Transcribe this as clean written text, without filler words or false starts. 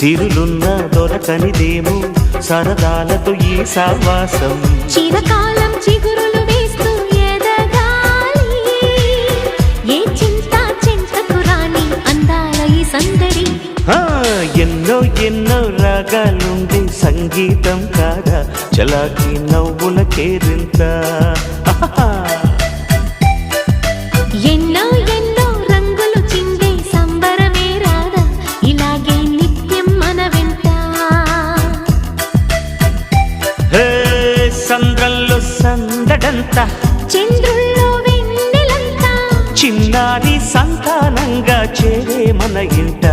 సిరులున్న దొరకనిదేమో సరదాలతో ఈ సావాసం. చిరకాలం చిగురులు వేస్తూ ఎదగాలి, ఏ చింత చింతకు రాని అందాల ఈ సందడి. ఎన్నో ఎన్నో రాగాలుండే సంగీతం కాదా చలాకి నవ్వుల కేరింత. ఎన్నో ఎన్నో రంగులు చిందే సంబరమే రాదా ఇలాగే నిత్యం మన వెంట. సంద్రంలో సందడంతా, చంద్రుల్లో వెన్నెలంతా, చిన్నారి సంతానంగా చేరే మన ఇంట.